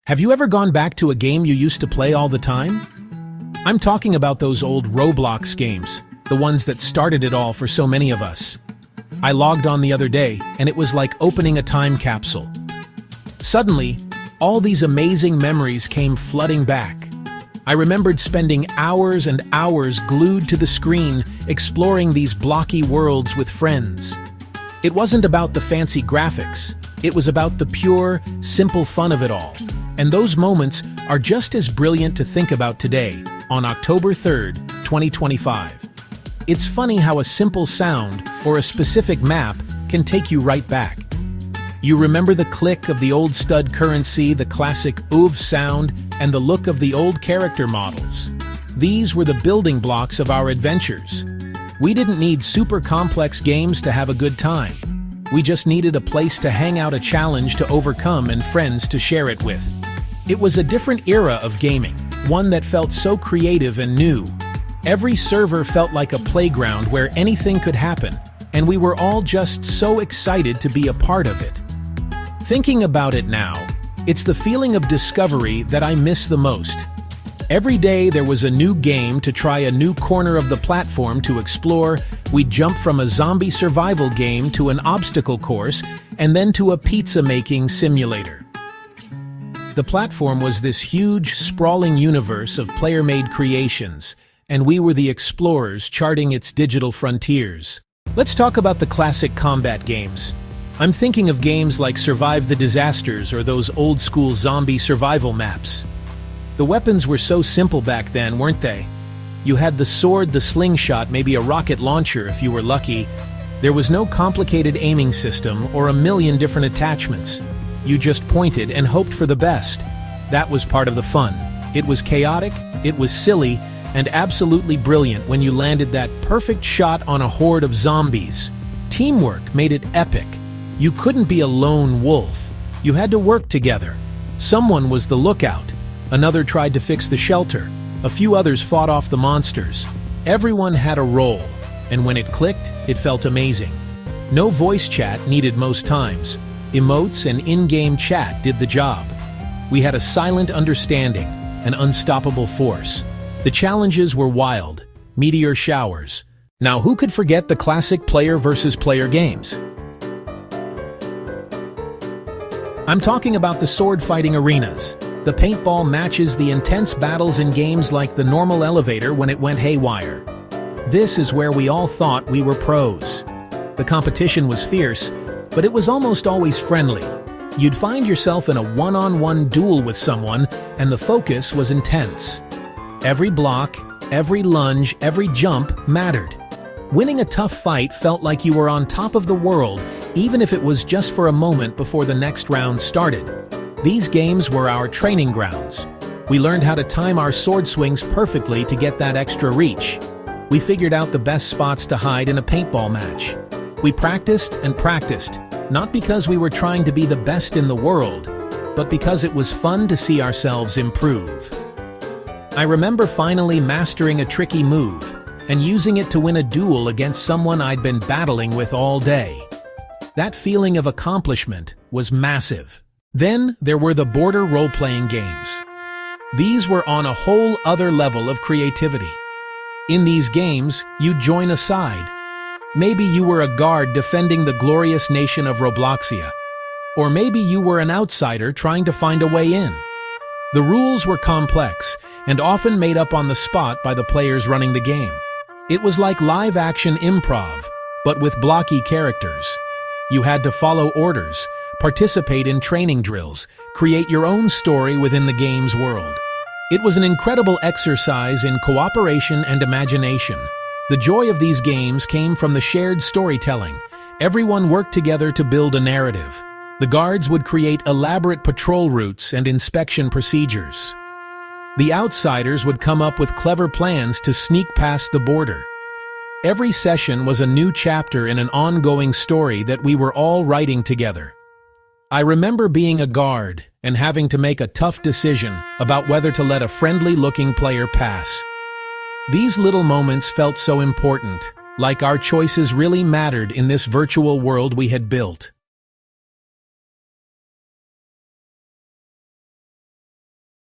Have you ever gone back to a game you used to play all the time? I'm talking about those old Roblox games, the ones that started it all for so many of us. I logged on the other day, and it was like opening a time capsule. Suddenly, all these amazing memories came flooding back. I remembered spending hours and hours glued to the screen, exploring these blocky worlds with friends. It wasn't about the fancy graphics. It was about the pure, simple fun of it all. And those moments are just as brilliant to think about today, on October 3rd, 2025. It's funny how a simple sound or a specific map can take you right back. You remember the click of the old stud currency, the classic oof sound, and the look of the old character models. These were the building blocks of our adventures. We didn't need super complex games to have a good time. We just needed a place to hang out, a challenge to overcome, and friends to share it with. It was a different era of gaming, one that felt so creative and new. Every server felt like a playground where anything could happen, and we were all just so excited to be a part of it. Thinking about it now, it's the feeling of discovery that I miss the most. Every day there was a new game to try, a new corner of the platform to explore. We'd jump from a zombie survival game to an obstacle course, and then to a pizza-making simulator. The platform was this huge, sprawling universe of player-made creations, and we were the explorers charting its digital frontiers. Let's talk about the classic combat games. I'm thinking of games like Survive the Disasters or those old-school zombie survival maps. The weapons were so simple back then, weren't they? You had the sword, the slingshot, maybe a rocket launcher if you were lucky. There was no complicated aiming system or a million different attachments. You just pointed and hoped for the best. That was part of the fun. It was chaotic, it was silly, and absolutely brilliant when you landed that perfect shot on a horde of zombies. Teamwork made it epic. You couldn't be a lone wolf. You had to work together. Someone was the lookout. Another tried to fix the shelter. A few others fought off the monsters. Everyone had a role, and when it clicked, it felt amazing. No voice chat needed most times. Emotes and in-game chat did the job. We had a silent understanding, an unstoppable force. The challenges were wild, meteor showers. Now who could forget the classic player versus player games? I'm talking about the sword-fighting arenas, the paintball matches, the intense battles in games like the normal elevator when it went haywire. This is where we all thought we were pros. The competition was fierce, but it was almost always friendly. You'd find yourself in a one-on-one duel with someone, and the focus was intense. Every block, every lunge, every jump mattered. Winning a tough fight felt like you were on top of the world, even if it was just for a moment before the next round started. These games were our training grounds. We learned how to time our sword swings perfectly to get that extra reach. We figured out the best spots to hide in a paintball match. We practiced and practiced, not because we were trying to be the best in the world, but because it was fun to see ourselves improve. I remember finally mastering a tricky move and using it to win a duel against someone I'd been battling with all day. That feeling of accomplishment was massive. Then there were the border role-playing games. These were on a whole other level of creativity. In these games, you'd join a side. Maybe you were a guard defending the glorious nation of Robloxia. Or maybe you were an outsider trying to find a way in. The rules were complex and often made up on the spot by the players running the game. It was like live-action improv, but with blocky characters. You had to follow orders, participate in training drills, create your own story within the game's world. It was an incredible exercise in cooperation and imagination. The joy of these games came from the shared storytelling. Everyone worked together to build a narrative. The guards would create elaborate patrol routes and inspection procedures. The outsiders would come up with clever plans to sneak past the border. Every session was a new chapter in an ongoing story that we were all writing together. I remember being a guard and having to make a tough decision about whether to let a friendly-looking player pass. These little moments felt so important, like our choices really mattered in this virtual world we had built.